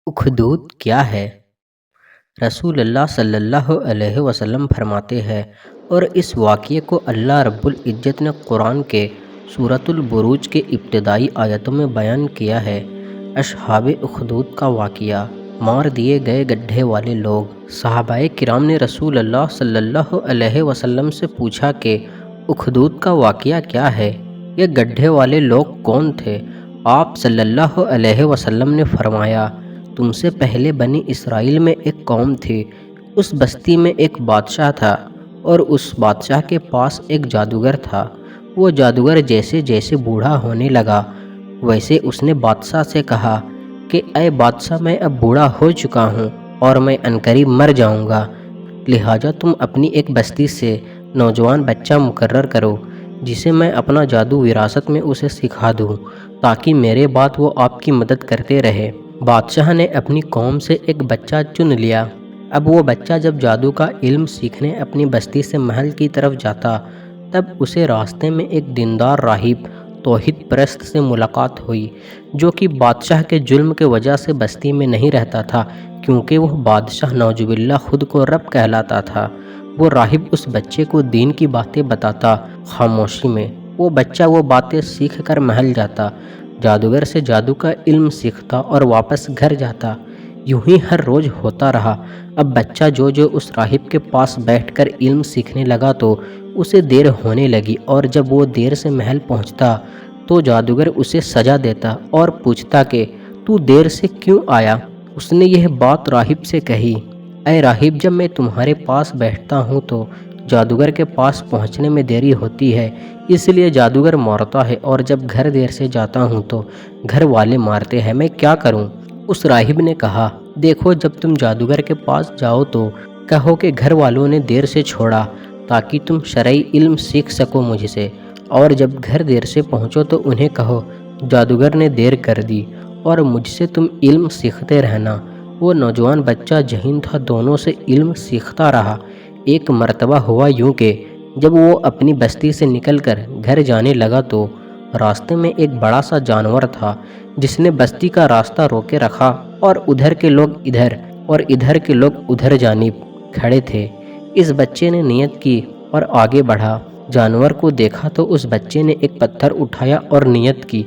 اخدود کیا ہے؟ رسول اللہ صلی اللہ علیہ وسلم فرماتے ہیں، اور اس واقعے کو اللہ رب العزت نے قرآن کے سورۃ البروج کے ابتدائی آیتوں میں بیان کیا ہے۔ اصحاب اخدود کا واقعہ۔ مار دیے گئے گڈھے والے لوگ۔ صحابہ کرام نے رسول اللہ صلی اللہ علیہ وسلم سے پوچھا کہ اخدود کا واقعہ کیا ہے؟ یہ گڈھے والے لوگ کون تھے؟ آپ صلی اللہ علیہ وسلم نے فرمایا، تم سے پہلے بنی اسرائیل میں ایک قوم تھی۔ اس بستی میں ایک بادشاہ تھا، اور اس بادشاہ کے پاس ایک جادوگر تھا۔ وہ جادوگر جیسے جیسے بوڑھا ہونے لگا، ویسے اس نے بادشاہ سے کہا کہ اے بادشاہ، میں اب بوڑھا ہو چکا ہوں اور میں عنقریب مر جاؤں گا، لہٰذا تم اپنی ایک بستی سے نوجوان بچہ مقرر کرو جسے میں اپنا جادو وراثت میں اسے سکھا دوں، تاکہ میرے بعد وہ آپ کی مدد کرتے رہے۔ بادشاہ نے اپنی قوم سے ایک بچہ چن لیا۔ اب وہ بچہ جب جادو کا علم سیکھنے اپنی بستی سے محل کی طرف جاتا، تب اسے راستے میں ایک دیندار راہب توحید پرست سے ملاقات ہوئی، جو کہ بادشاہ کے ظلم کی وجہ سے بستی میں نہیں رہتا تھا، کیونکہ وہ بادشاہ نعوذ باللہ خود کو رب کہلاتا تھا۔ وہ راہب اس بچے کو دین کی باتیں بتاتا خاموشی میں۔ وہ بچہ وہ باتیں سیکھ کر محل جاتا، جادوگر سے جادو کا علم سیکھتا اور واپس گھر جاتا۔ یوں ہی ہر روز ہوتا رہا۔ اب بچہ جو اس راہب کے پاس بیٹھ کر علم سیکھنے لگا تو اسے دیر ہونے لگی، اور جب وہ دیر سے محل پہنچتا تو جادوگر اسے سزا دیتا اور پوچھتا کہ تو دیر سے کیوں آیا؟ اس نے یہ بات راہب سے کہی، اے راہب، جب میں تمہارے پاس بیٹھتا ہوں تو جادوگر کے پاس پہنچنے میں دیری ہوتی ہے، اس لیے جادوگر مارتا ہے، اور جب گھر دیر سے جاتا ہوں تو گھر والے مارتے ہیں، میں کیا کروں؟ اس راہب نے کہا، دیکھو، جب تم جادوگر کے پاس جاؤ تو کہو کہ گھر والوں نے دیر سے چھوڑا تاکہ تم شرعی علم سیکھ سکو مجھ سے، اور جب گھر دیر سے پہنچو تو انہیں کہو جادوگر نے دیر کر دی اور مجھ سے تم علم سیکھتے رہنا۔ وہ نوجوان بچہ ذہین تھا، دونوں سے علم سیکھتا رہا۔ ایک مرتبہ ہوا یوں کہ جب وہ اپنی بستی سے نکل کر گھر جانے لگا تو راستے میں ایک بڑا سا جانور تھا، جس نے بستی کا راستہ روکے رکھا، اور ادھر کے لوگ ادھر اور ادھر کے لوگ ادھر جانب کھڑے تھے۔ اس بچے نے نیت کی اور آگے بڑھا۔ جانور کو دیکھا تو اس بچے نے ایک پتھر اٹھایا اور نیت کی،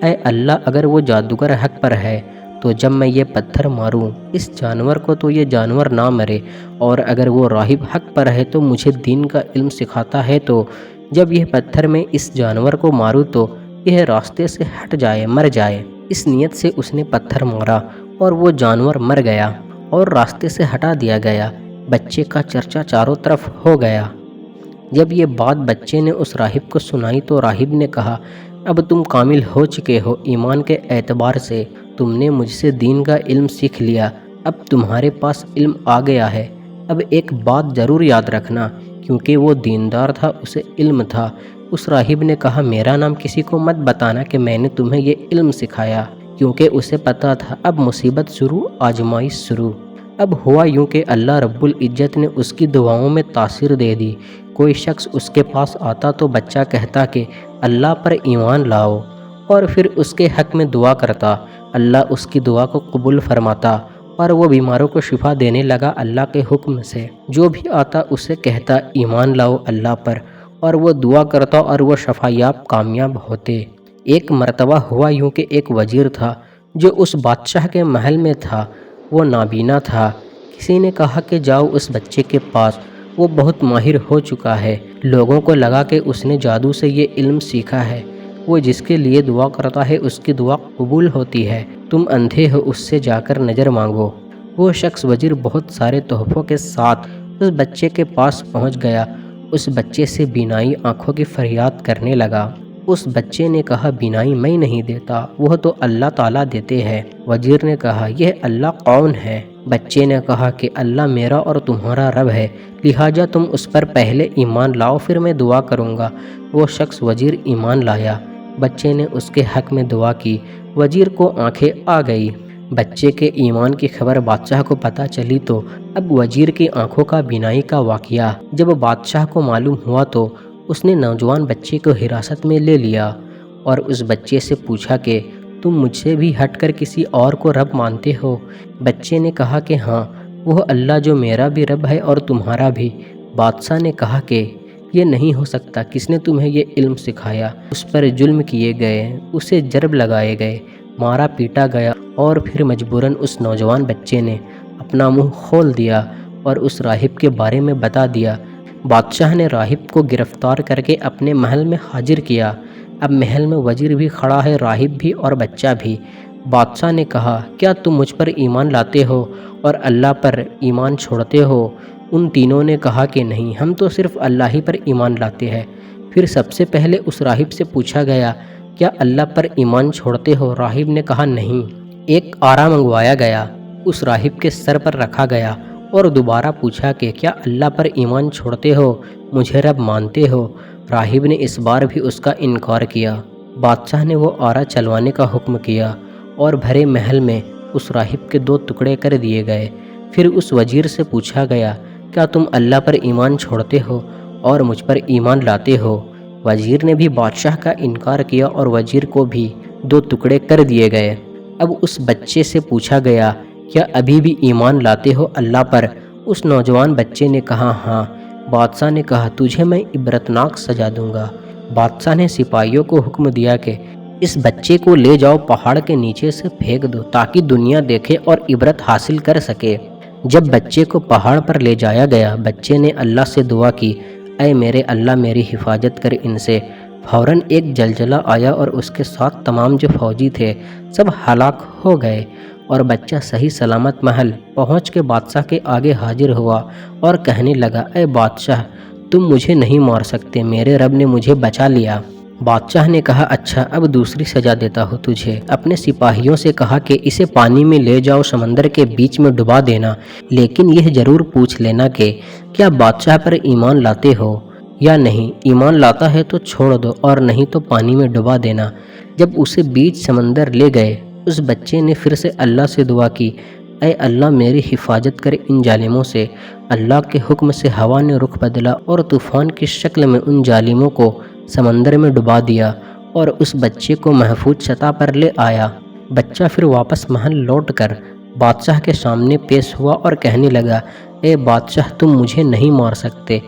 اے اللہ، اگر وہ جادوگر حق پر ہے تو جب میں یہ پتھر ماروں اس جانور کو تو یہ جانور نہ مرے، اور اگر وہ راہب حق پر ہے تو مجھے دین کا علم سکھاتا ہے تو جب یہ پتھر میں اس جانور کو ماروں تو یہ راستے سے ہٹ جائے، مر جائے۔ اس نیت سے اس نے پتھر مارا اور وہ جانور مر گیا اور راستے سے ہٹا دیا گیا۔ بچے کا چرچا چاروں طرف ہو گیا۔ جب یہ بات بچے نے اس راہب کو سنائی تو راہب نے کہا، اب تم کامل ہو چکے ہو، ایمان کے اعتبار سے تم نے مجھ سے دین کا علم سیکھ لیا، اب تمہارے پاس علم آ گیا ہے۔ اب ایک بات ضرور یاد رکھنا، کیونکہ وہ دیندار تھا، اسے علم تھا۔ اس راہب نے کہا، میرا نام کسی کو مت بتانا کہ میں نے تمہیں یہ علم سکھایا، کیونکہ اسے پتا تھا اب مصیبت شروع، آزمائش شروع۔ اب ہوا یوں کہ اللہ رب العزت نے اس کی دعاؤں میں تاثیر دے دی۔ کوئی شخص اس کے پاس آتا تو بچہ کہتا کہ اللہ پر ایمان لاؤ، اور پھر اس کے حق میں دعا کرتا۔ اللہ اس کی دعا کو قبول فرماتا اور وہ بیماروں کو شفا دینے لگا اللہ کے حکم سے۔ جو بھی آتا اسے کہتا ایمان لاؤ اللہ پر، اور وہ دعا کرتا اور وہ شفا یاب کامیاب ہوتے۔ ایک مرتبہ ہوا یوں کہ ایک وزیر تھا جو اس بادشاہ کے محل میں تھا۔ وہ نابینا تھا۔ کسی نے کہا کہ جاؤ اس بچے کے پاس، وہ بہت ماہر ہو چکا ہے۔ لوگوں کو لگا کہ اس نے جادو سے یہ علم سیکھا ہے، وہ جس کے لیے دعا کرتا ہے اس کی دعا قبول ہوتی ہے۔ تم اندھے ہو، اس سے جا کر نظر مانگو۔ وہ شخص وزیر بہت سارے تحفوں کے ساتھ اس بچے کے پاس پہنچ گیا۔ اس بچے سے بینائی آنکھوں کی فریاد کرنے لگا۔ اس بچے نے کہا، بینائی میں نہیں دیتا، وہ تو اللہ تعالیٰ دیتے ہیں۔ وزیر نے کہا، یہ اللہ کون ہے؟ بچے نے کہا کہ اللہ میرا اور تمہارا رب ہے، لہٰذا تم اس پر پہلے ایمان لاؤ، پھر میں دعا کروں گا۔ وہ شخص وزیر ایمان لایا۔ بچے نے اس کے حق میں دعا کی۔ وزیر کو آنکھیں آ گئی۔ بچے کے ایمان کی خبر بادشاہ کو پتہ چلی تو اب وزیر کی آنکھوں کا بینائی کا واقعہ جب بادشاہ کو معلوم ہوا تو اس نے نوجوان بچے کو حراست میں لے لیا اور اس بچے سے پوچھا کہ تم مجھ سے بھی ہٹ کر کسی اور کو رب مانتے ہو؟ بچے نے کہا کہ ہاں، وہ اللہ جو میرا بھی رب ہے اور تمہارا بھی۔ بادشاہ نے کہا کہ یہ نہیں ہو سکتا، کس نے تمہیں یہ علم سکھایا؟ اس پر ظلم کیے گئے، اسے ضرب لگائے گئے، مارا پیٹا گیا، اور پھر مجبوراً اس نوجوان بچے نے اپنا منہ کھول دیا اور اس راہب کے بارے میں بتا دیا۔ بادشاہ نے راہب کو گرفتار کر کے اپنے محل میں حاضر کیا۔ اب محل میں وزیر بھی کھڑا ہے، راہب بھی اور بچہ بھی۔ بادشاہ نے کہا، کیا تم مجھ پر ایمان لاتے ہو اور اللہ پر ایمان چھوڑتے ہو؟ ان تینوں نے کہا کہ نہیں، ہم تو صرف اللہ ہی پر ایمان لاتے ہیں۔ پھر سب سے پہلے اس راہب سے پوچھا گیا، کیا اللہ پر ایمان چھوڑتے ہو؟ راہب نے کہا نہیں۔ ایک آرا منگوایا گیا، اس راہب کے سر پر رکھا گیا اور دوبارہ پوچھا کہ کیا اللہ پر ایمان چھوڑتے ہو؟ مجھے رب مانتے ہو؟ راہب نے اس بار بھی اس کا انکار کیا۔ بادشاہ نے وہ آرا چلوانے کا حکم کیا اور بھرے محل میں اس راہب کے 2 ٹکڑے کر دیے گئے۔ پھر اس وزیر سے پوچھا گیا، کیا تم اللہ پر ایمان چھوڑتے ہو اور مجھ پر ایمان لاتے ہو؟ وزیر نے بھی بادشاہ کا انکار کیا اور وزیر کو بھی 2 ٹکڑے کر دیے گئے۔ اب اس بچے سے پوچھا گیا، کیا ابھی بھی ایمان لاتے ہو اللہ پر؟ اس نوجوان بچے نے کہا ہاں۔ بادشاہ نے کہا، تجھے میں عبرتناک سزا دوں گا۔ بادشاہ نے سپاہیوں کو حکم دیا کہ اس بچے کو لے جاؤ، پہاڑ کے نیچے سے پھینک دو تاکہ دنیا دیکھے اور عبرت حاصل کر سکے۔ جب بچے کو پہاڑ پر لے جایا گیا، بچے نے اللہ سے دعا کی، اے میرے اللہ، میری حفاظت کر ان سے۔ فوراً ایک زلزلہ آیا اور اس کے ساتھ تمام جو فوجی تھے سب ہلاک ہو گئے، اور بچہ صحیح سلامت محل پہنچ کے بادشاہ کے آگے حاضر ہوا اور کہنے لگا، اے بادشاہ، تم مجھے نہیں مار سکتے، میرے رب نے مجھے بچا لیا۔ بادشاہ نے کہا، اچھا، اب دوسری سزا دیتا ہوں تجھے۔ اپنے سپاہیوں سے کہا کہ اسے پانی میں لے جاؤ، سمندر کے بیچ میں ڈبا دینا، لیکن یہ ضرور پوچھ لینا کہ کیا بادشاہ پر ایمان لاتے ہو یا نہیں۔ ایمان لاتا ہے تو چھوڑ دو اور نہیں تو پانی میں ڈبا دینا۔ جب اسے بیچ سمندر لے گئے، اس بچے نے پھر سے اللہ سے دعا کی، اے اللہ، میری حفاظت کر ان ظالموں سے۔ اللہ کے حکم سے ہوا نے رخ بدلا اور طوفان کی شکل میں ان ظالموں کو سمندر میں ڈبا دیا اور اس بچے کو محفوظ سطح پر لے آیا۔ بچہ پھر واپس محل لوٹ کر بادشاہ کے سامنے پیش ہوا اور کہنے لگا، اے بادشاہ، تم مجھے نہیں مار سکتے،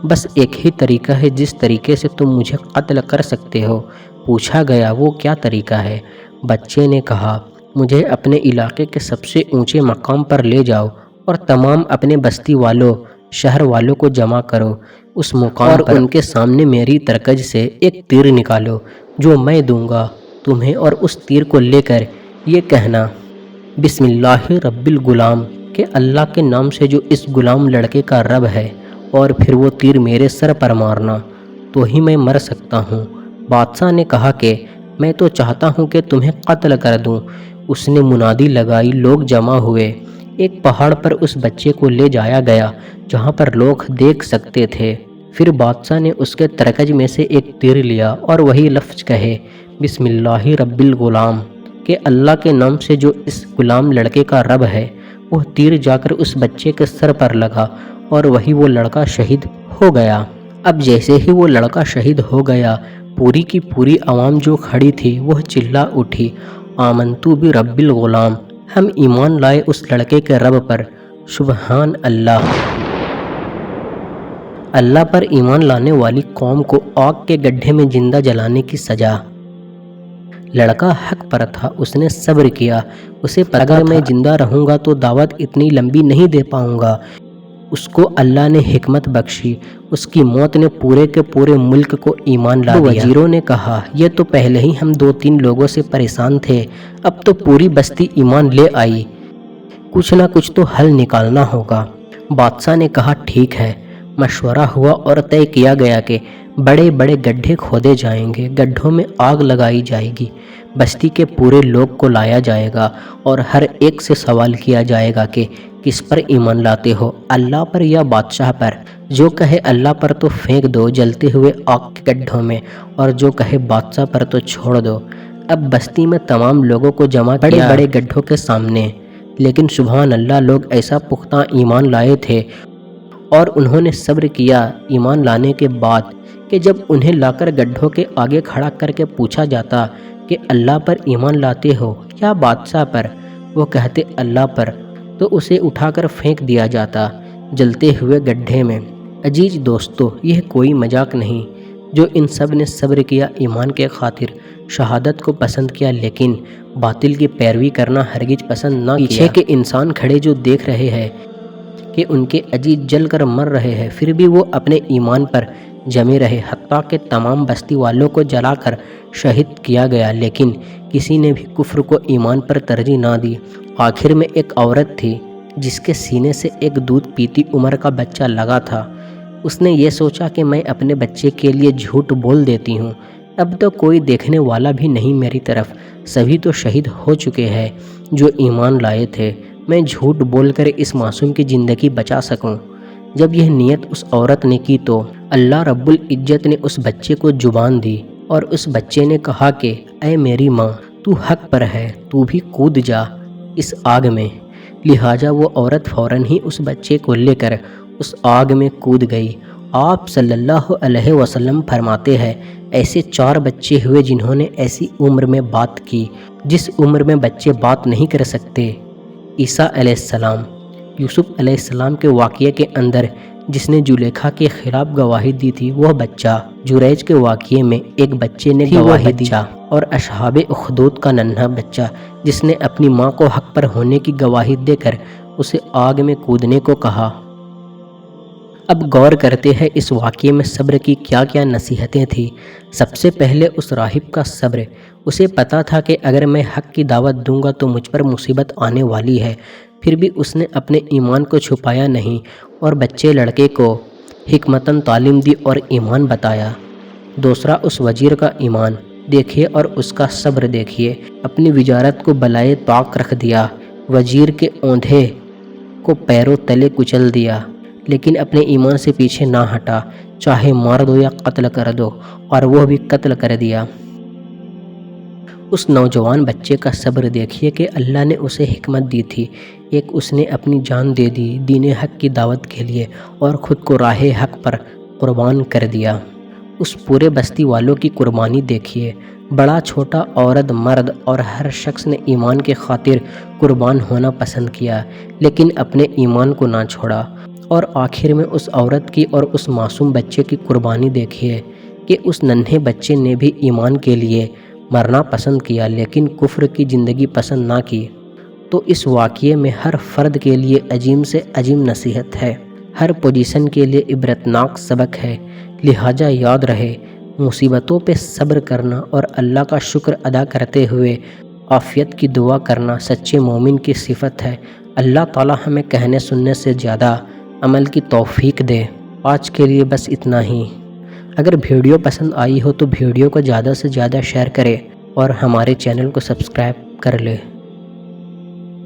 بس ایک ہی طریقہ ہے جس طریقے سے تم مجھے قتل کر سکتے ہو۔ پوچھا گیا، وہ کیا طریقہ ہے؟ بچے نے کہا، مجھے اپنے علاقے کے سب سے اونچے مقام پر لے جاؤ اور تمام اپنے بستی والوں، شہر والوں کو جمع کرو اس مقام پر، اور ان کے سامنے میری ترکج سے ایک تیر نکالو جو میں دوں گا تمہیں، اور اس تیر کو لے کر یہ کہنا، بسم اللہ رب الغلام، کہ اللہ کے نام سے جو اس غلام لڑکے کا رب ہے، اور پھر وہ تیر میرے سر پر مارنا، تو ہی میں مر سکتا ہوں۔ بادشاہ نے کہا کہ میں تو چاہتا ہوں کہ تمہیں قتل کر دوں۔ اس نے منادی لگائی، لوگ جمع ہوئے۔ ایک پہاڑ پر اس بچے کو لے جایا گیا جہاں پر لوگ دیکھ سکتے تھے۔ پھر بادشاہ نے اس کے ترکج میں سے ایک تیر لیا اور وہی لفظ کہے، بسم اللہ رب الغلام، کہ اللہ کے نام سے جو اس غلام لڑکے کا رب ہے۔ وہ تیر جا کر اس بچے کے سر پر لگا اور وہی وہ لڑکا شہید ہو گیا۔ اب جیسے ہی وہ لڑکا شہید ہو گیا، پوری کی پوری عوام جو کھڑی تھی وہ چلا اٹھی، آمنتو برب الغلام، ہم ایمان لائے اس لڑکے کے رب پر۔ سبحان اللہ۔ اللہ پر ایمان لانے والی قوم کو آگ کے گڈھے میں زندہ جلانے کی سزا۔ لڑکا حق پر تھا، اس نے صبر کیا، اسے پتا تھا اگر میں زندہ رہوں گا تو دعوت اتنی لمبی نہیں دے پاؤں گا۔ اس کو اللہ نے حکمت بخشی، اس کی موت نے پورے کے پورے ملک کو ایمان لا دیا۔ وزیروں نے کہا، یہ تو پہلے ہی ہم 2-3 لوگوں سے پریشان تھے، اب تو پوری بستی ایمان لے آئی، کچھ نہ کچھ تو حل نکالنا ہوگا۔ بادشاہ نے کہا، ٹھیک ہے۔ مشورہ ہوا اور طے کیا گیا کہ بڑے بڑے گڈھے کھودے جائیں گے، گڈھوں میں آگ لگائی جائے گی، بستی کے پورے لوگ کو لایا جائے گا اور ہر ایک سے سوال کیا جائے گا کہ کس پر ایمان لاتے ہو، اللہ پر یا بادشاہ پر؟ جو کہے اللہ پر تو پھینک دو جلتے ہوئے آگ کے گڈھوں میں، اور جو کہے بادشاہ پر تو چھوڑ دو۔ اب بستی میں تمام لوگوں کو جمع کیا بڑے بڑے گڈھوں کے سامنے، لیکن سبحان اللہ، لوگ ایسا پختہ ایمان لائے تھے اور انہوں نے صبر کیا ایمان لانے کے بعد کہ جب انہیں لا کر گڈھوں کے آگے کھڑا کر کے پوچھا جاتا کہ اللہ پر ایمان لاتے ہو یا بادشاہ پر؟ وہ کہتے اللہ پر، تو اسے اٹھا کر پھینک دیا جاتا جلتے ہوئے گڈھے میں۔ عزیز دوستو، یہ کوئی مذاق نہیں۔ جو ان سب نے صبر کیا، ایمان کے خاطر شہادت کو پسند کیا، لیکن باطل کی پیروی کرنا ہرگز پسند نہ کیا۔ پیچھے کے انسان کھڑے جو دیکھ رہے ہیں کہ ان کے عزیز جل کر مر رہے ہیں، پھر بھی وہ اپنے ایمان پر جمے رہے، حتیٰ کہ تمام بستی والوں کو جلا کر شہید کیا گیا، لیکن کسی نے بھی کفر کو ایمان پر ترجیح نہ دی۔ آخر میں ایک عورت تھی جس کے سینے سے ایک دودھ پیتی عمر کا بچہ لگا تھا۔ اس نے یہ سوچا کہ میں اپنے بچے کے لیے جھوٹ بول دیتی ہوں، اب تو کوئی دیکھنے والا بھی نہیں میری طرف، سبھی تو شہید ہو چکے ہیں جو ایمان لائے تھے، میں جھوٹ بول کر اس معصوم کی زندگی بچا سکوں۔ جب یہ نیت اس عورت نے کی تو اللہ رب العزت نے اس بچے کو زبان دی، اور اس بچے نے کہا کہ اے میری ماں، تو حق پر ہے، تو بھی کود جا اس آگ میں۔ لہٰذا وہ عورت فوراً ہی اس بچے کو لے کر اس آگ میں کود گئی۔ آپ صلی اللہ علیہ وسلم فرماتے ہیں، ایسے 4 بچے ہوئے جنہوں نے ایسی عمر میں بات کی جس عمر میں بچے بات نہیں کر سکتے۔ عیسیٰ علیہ السلام، یوسف علیہ السلام کے واقعے کے اندر جس نے زلیخا کے خلاف گواہی دی تھی وہ بچہ، جریج کے واقعے میں ایک بچے نے گواہی دی، اور اصحاب اخدود کا ننھا بچہ جس نے اپنی ماں کو حق پر ہونے کی گواہی دے کر اسے آگ میں کودنے کو کہا۔ اب غور کرتے ہیں اس واقعے میں صبر کی کیا کیا نصیحتیں تھیں۔ سب سے پہلے اس راہب کا صبر۔ اسے پتا تھا کہ اگر میں حق کی دعوت دوں گا تو مجھ پر مصیبت آنے والی ہے، پھر بھی اس نے اپنے ایمان کو چھپایا نہیں اور بچے لڑکے کو حکمتاً تعلیم دی اور ایمان بتایا۔ دوسرا، اس وزیر کا ایمان دیکھیے اور اس کا صبر دیکھیے۔ اپنی وزارت کو بالائے طاق رکھ دیا، وزیر کے اوندھے کو پیروں تلے کچل دیا، لیکن اپنے ایمان سے پیچھے نہ ہٹا، چاہے مار دو یا قتل کر دو، اور وہ بھی قتل کر دیا۔ اس نوجوان بچے کا صبر دیکھیے کہ اللہ نے اسے حکمت دی تھی، ایک اس نے اپنی جان دے دی دین حق کی دعوت کے لیے اور خود کو راہ حق پر قربان کر دیا۔ اس پورے بستی والوں کی قربانی دیکھیے، بڑا چھوٹا، عورت مرد، اور ہر شخص نے ایمان کے خاطر قربان ہونا پسند کیا، لیکن اپنے ایمان کو نہ چھوڑا۔ اور آخر میں اس عورت کی اور اس معصوم بچے کی قربانی دیکھیے کہ اس ننھے بچے نے بھی ایمان کے لیے مرنا پسند کیا، لیکن کفر کی زندگی پسند نہ کی۔ تو اس واقعے میں ہر فرد کے لیے عظیم سے عظیم نصیحت ہے، ہر پوزیشن کے لیے عبرتناک سبق ہے۔ لہٰذا یاد رہے، مصیبتوں پہ صبر کرنا اور اللہ کا شکر ادا کرتے ہوئے عافیت کی دعا کرنا سچے مومن کی صفت ہے۔ اللہ تعالی ہمیں کہنے سننے سے زیادہ عمل کی توفیق دے۔ آج کے لیے بس اتنا ہی۔ اگر ویڈیو پسند آئی ہو تو ویڈیو کو زیادہ سے زیادہ شیئر کریں اور ہمارے چینل کو سبسکرائب کر لیں۔